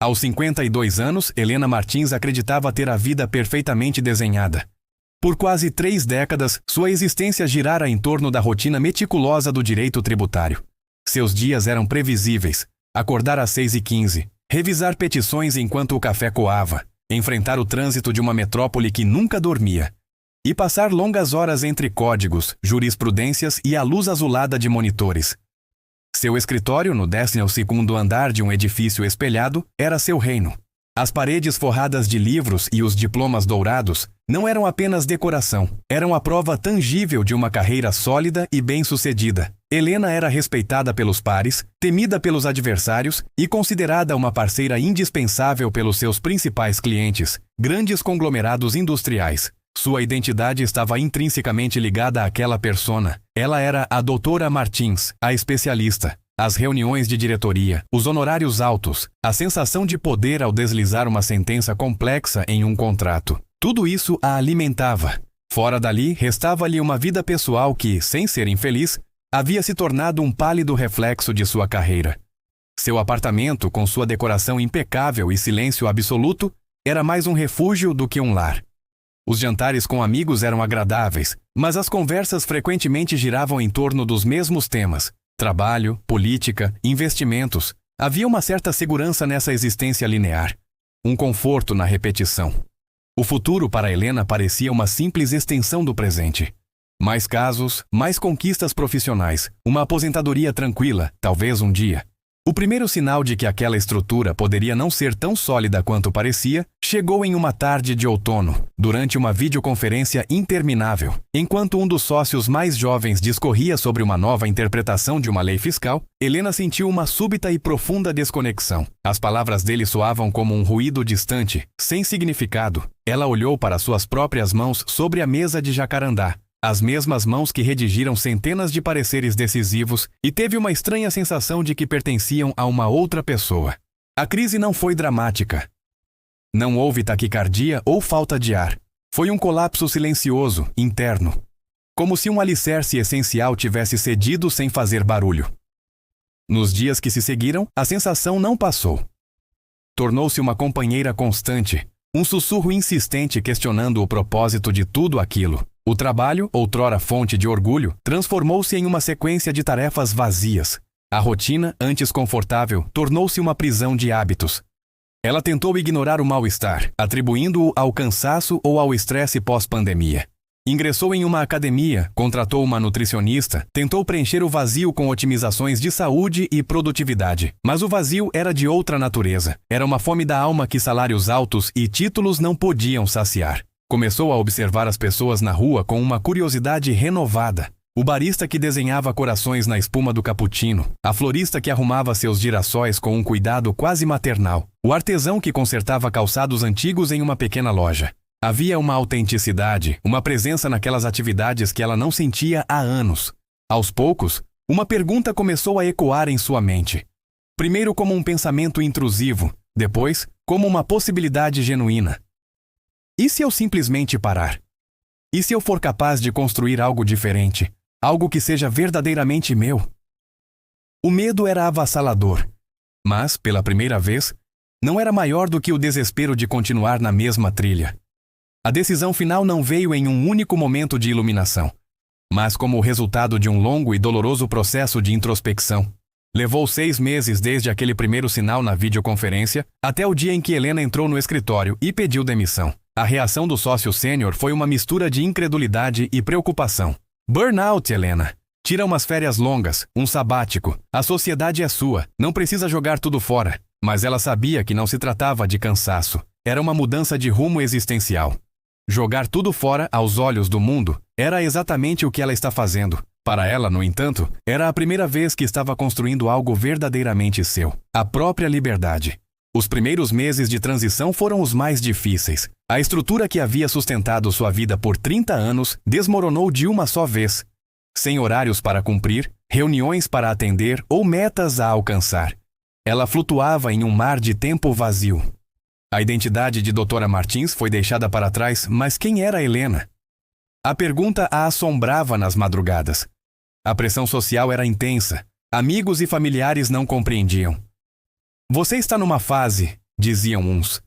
Aos 52 anos, Helena Martins acreditava ter a vida perfeitamente desenhada. Por quase 3 décadas, sua existência girara em torno da rotina meticulosa do direito tributário. Seus dias eram previsíveis: acordar às 6h15, revisar petições enquanto o café coava, enfrentar o trânsito de uma metrópole que nunca dormia, e passar longas horas entre códigos, jurisprudências e a luz azulada de monitores. Seu escritório, no 12º andar de um edifício espelhado, era seu reino. As paredes forradas de livros e os diplomas dourados não eram apenas decoração, eram a prova tangível de uma carreira sólida e bem-sucedida. Helena era respeitada pelos pares, temida pelos adversários e considerada uma parceira indispensável pelos seus principais clientes, grandes conglomerados industriais. Sua identidade estava intrinsecamente ligada àquela persona. Ela era a doutora Martins, a especialista. As reuniões de diretoria, os honorários altos, a sensação de poder ao deslizar uma sentença complexa em um contrato. Tudo isso a alimentava. Fora dali, restava-lhe uma vida pessoal que, sem ser infeliz, havia se tornado um pálido reflexo de sua carreira. Seu apartamento, com sua decoração impecável e silêncio absoluto, era mais um refúgio do que um lar. Os jantares com amigos eram agradáveis, mas as conversas frequentemente giravam em torno dos mesmos temas: trabalho, política, investimentos. Havia uma certa segurança nessa existência linear, um conforto na repetição. O futuro para Helena parecia uma simples extensão do presente. Mais casos, mais conquistas profissionais, uma aposentadoria tranquila, talvez um dia. O primeiro sinal de que aquela estrutura poderia não ser tão sólida quanto parecia chegou em uma tarde de outono, durante uma videoconferência interminável. Enquanto um dos sócios mais jovens discorria sobre uma nova interpretação de uma lei fiscal, Helena sentiu uma súbita e profunda desconexão. As palavras dele soavam como um ruído distante, sem significado. Ela olhou para suas próprias mãos sobre a mesa de jacarandá, as mesmas mãos que redigiram centenas de pareceres decisivos, e teve uma estranha sensação de que pertenciam a uma outra pessoa. A crise não foi dramática. Não houve taquicardia ou falta de ar. Foi um colapso silencioso, interno. Como se um alicerce essencial tivesse cedido sem fazer barulho. Nos dias que se seguiram, a sensação não passou. Tornou-se uma companheira constante, um sussurro insistente questionando o propósito de tudo aquilo. O trabalho, outrora fonte de orgulho, transformou-se em uma sequência de tarefas vazias. A rotina, antes confortável, tornou-se uma prisão de hábitos. Ela tentou ignorar o mal-estar, atribuindo-o ao cansaço ou ao estresse pós-pandemia. Ingressou em uma academia, contratou uma nutricionista, tentou preencher o vazio com otimizações de saúde e produtividade. Mas o vazio era de outra natureza. Era uma fome da alma que salários altos e títulos não podiam saciar. Começou a observar as pessoas na rua com uma curiosidade renovada. O barista que desenhava corações na espuma do cappuccino, a florista que arrumava seus girassóis com um cuidado quase maternal, o artesão que consertava calçados antigos em uma pequena loja. Havia uma autenticidade, uma presença naquelas atividades que ela não sentia há anos. Aos poucos, uma pergunta começou a ecoar em sua mente. Primeiro como um pensamento intrusivo, depois como uma possibilidade genuína. E se eu simplesmente parar? E se eu for capaz de construir algo diferente? Algo que seja verdadeiramente meu? O medo era avassalador, mas, pela primeira vez, não era maior do que o desespero de continuar na mesma trilha. A decisão final não veio em um único momento de iluminação, mas como o resultado de um longo e doloroso processo de introspecção. Levou 6 meses desde aquele primeiro sinal na videoconferência até o dia em que Helena entrou no escritório e pediu demissão. A reação do sócio sênior foi uma mistura de incredulidade e preocupação. Burnout, Helena. Tira umas férias longas, um sabático. A sociedade é sua, não precisa jogar tudo fora. Mas ela sabia que não se tratava de cansaço. Era uma mudança de rumo existencial. Jogar tudo fora, aos olhos do mundo, era exatamente o que ela está fazendo. Para ela, no entanto, era a primeira vez que estava construindo algo verdadeiramente seu. A própria liberdade. Os primeiros meses de transição foram os mais difíceis. A estrutura que havia sustentado sua vida por 30 anos desmoronou de uma só vez. Sem horários para cumprir, reuniões para atender ou metas a alcançar. Ela flutuava em um mar de tempo vazio. A identidade de Dra. Martins foi deixada para trás, mas quem era Helena? A pergunta a assombrava nas madrugadas. A pressão social era intensa. Amigos e familiares não compreendiam. Você está numa fase, diziam uns.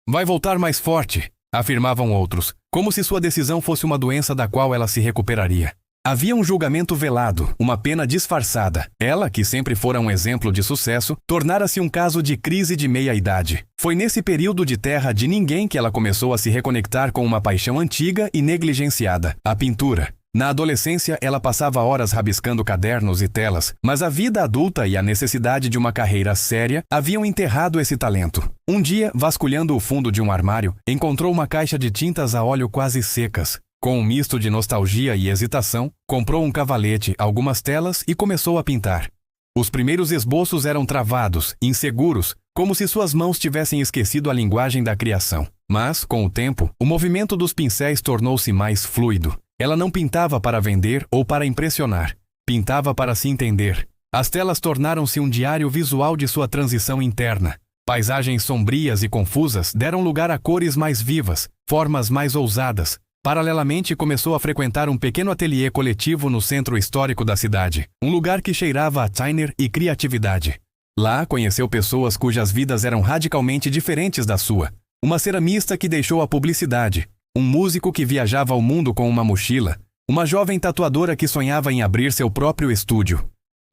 Vai voltar mais forte, afirmavam outros, como se sua decisão fosse uma doença da qual ela se recuperaria. Havia um julgamento velado, uma pena disfarçada. Ela, que sempre fora um exemplo de sucesso, tornara-se um caso de crise de meia-idade. Foi nesse período de terra de ninguém que ela começou a se reconectar com uma paixão antiga e negligenciada, a pintura. Na adolescência, ela passava horas rabiscando cadernos e telas, mas a vida adulta e a necessidade de uma carreira séria haviam enterrado esse talento. Um dia, vasculhando o fundo de um armário, encontrou uma caixa de tintas a óleo quase secas. Com um misto de nostalgia e hesitação, comprou um cavalete, algumas telas e começou a pintar. Os primeiros esboços eram travados, inseguros, como se suas mãos tivessem esquecido a linguagem da criação. Mas, com o tempo, o movimento dos pincéis tornou-se mais fluido. Ela não pintava para vender ou para impressionar. Pintava para se entender. As telas tornaram-se um diário visual de sua transição interna. Paisagens sombrias e confusas deram lugar a cores mais vivas, formas mais ousadas. Paralelamente, começou a frequentar um pequeno ateliê coletivo no centro histórico da cidade, um lugar que cheirava a Tyner e criatividade. Lá, conheceu pessoas cujas vidas eram radicalmente diferentes da sua. Uma ceramista que deixou a publicidade, um músico que viajava ao mundo com uma mochila, uma jovem tatuadora que sonhava em abrir seu próprio estúdio.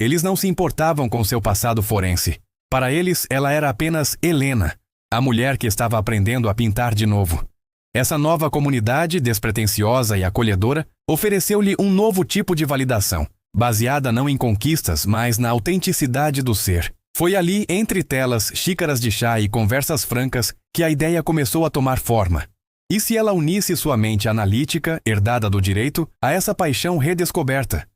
Eles não se importavam com seu passado forense. Para eles, ela era apenas Helena, a mulher que estava aprendendo a pintar de novo. Essa nova comunidade, despretensiosa e acolhedora, ofereceu-lhe um novo tipo de validação, baseada não em conquistas, mas na autenticidade do ser. Foi ali, entre telas, xícaras de chá e conversas francas, que a ideia começou a tomar forma. E se ela unisse sua mente analítica, herdada do direito, a essa paixão redescoberta?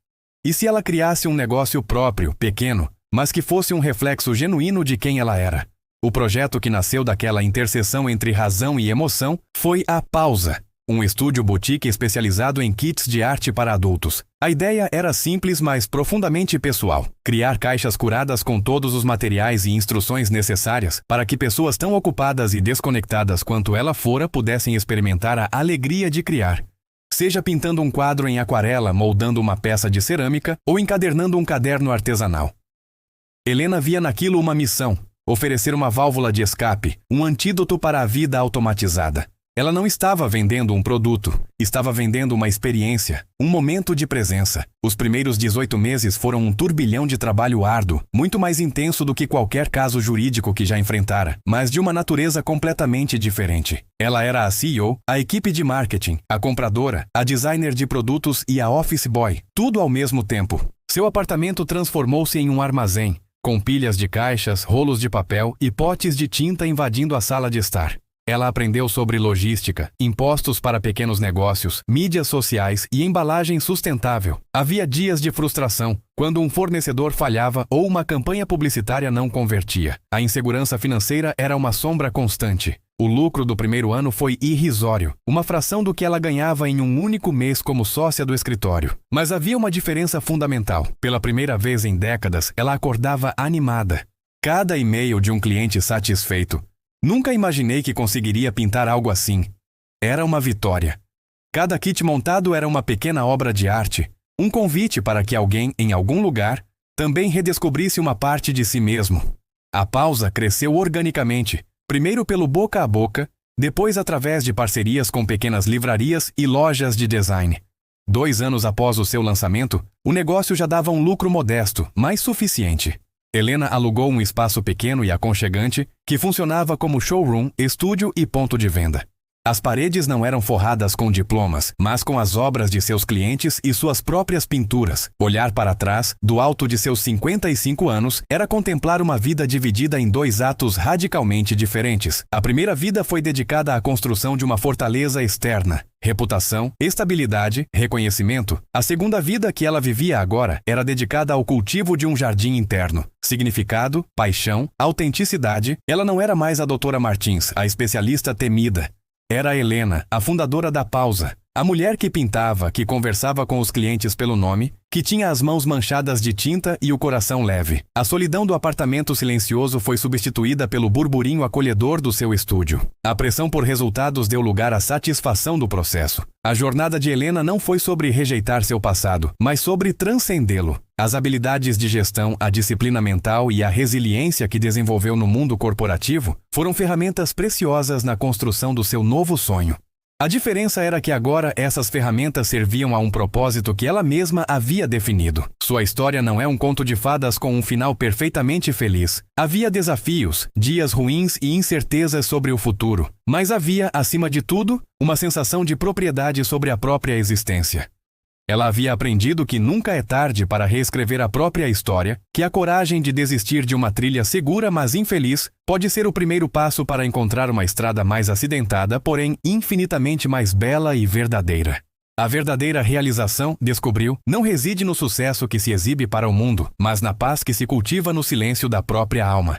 E se ela criasse um negócio próprio, pequeno, mas que fosse um reflexo genuíno de quem ela era? O projeto que nasceu daquela interseção entre razão e emoção foi a Pausa, um estúdio boutique especializado em kits de arte para adultos. A ideia era simples, mas profundamente pessoal. Criar caixas curadas com todos os materiais e instruções necessárias para que pessoas tão ocupadas e desconectadas quanto ela fora pudessem experimentar a alegria de criar. Seja pintando um quadro em aquarela, moldando uma peça de cerâmica ou encadernando um caderno artesanal. Helena via naquilo uma missão. Oferecer uma válvula de escape, um antídoto para a vida automatizada. Ela não estava vendendo um produto, estava vendendo uma experiência, um momento de presença. Os primeiros 18 meses foram um turbilhão de trabalho árduo, muito mais intenso do que qualquer caso jurídico que já enfrentara, mas de uma natureza completamente diferente. Ela era a CEO, a equipe de marketing, a compradora, a designer de produtos e a office boy, tudo ao mesmo tempo. Seu apartamento transformou-se em um armazém, com pilhas de caixas, rolos de papel e potes de tinta invadindo a sala de estar. Ela aprendeu sobre logística, impostos para pequenos negócios, mídias sociais e embalagem sustentável. Havia dias de frustração, quando um fornecedor falhava ou uma campanha publicitária não convertia. A insegurança financeira era uma sombra constante. O lucro do primeiro ano foi irrisório, uma fração do que ela ganhava em um único mês como sócia do escritório. Mas havia uma diferença fundamental. Pela primeira vez em décadas, ela acordava animada. Cada e-mail de um cliente satisfeito. Nunca imaginei que conseguiria pintar algo assim. Era uma vitória. Cada kit montado era uma pequena obra de arte, um convite para que alguém, em algum lugar, também redescobrisse uma parte de si mesmo. A Pausa cresceu organicamente, primeiro pelo boca a boca, depois através de parcerias com pequenas livrarias e lojas de design. 2 anos após o seu lançamento, o negócio já dava um lucro modesto, mas suficiente. Helena alugou um espaço pequeno e aconchegante que funcionava como showroom, estúdio e ponto de venda. As paredes não eram forradas com diplomas, mas com as obras de seus clientes e suas próprias pinturas. Olhar para trás, do alto de seus 55 anos, era contemplar uma vida dividida em 2 atos radicalmente diferentes. A primeira vida foi dedicada à construção de uma fortaleza externa, reputação, estabilidade, reconhecimento. A segunda vida que ela vivia agora era dedicada ao cultivo de um jardim interno. Significado, paixão, autenticidade. Ela não era mais a doutora Martins, a especialista temida. Era a Helena, a fundadora da Pausa, a mulher que pintava, que conversava com os clientes pelo nome, que tinha as mãos manchadas de tinta e o coração leve. A solidão do apartamento silencioso foi substituída pelo burburinho acolhedor do seu estúdio. A pressão por resultados deu lugar à satisfação do processo. A jornada de Helena não foi sobre rejeitar seu passado, mas sobre transcendê-lo. As habilidades de gestão, a disciplina mental e a resiliência que desenvolveu no mundo corporativo foram ferramentas preciosas na construção do seu novo sonho. A diferença era que agora essas ferramentas serviam a um propósito que ela mesma havia definido. Sua história não é um conto de fadas com um final perfeitamente feliz. Havia desafios, dias ruins e incertezas sobre o futuro, mas havia, acima de tudo, uma sensação de propriedade sobre a própria existência. Ela havia aprendido que nunca é tarde para reescrever a própria história, que a coragem de desistir de uma trilha segura mas infeliz pode ser o primeiro passo para encontrar uma estrada mais acidentada, porém infinitamente mais bela e verdadeira. A verdadeira realização, descobriu, não reside no sucesso que se exibe para o mundo, mas na paz que se cultiva no silêncio da própria alma.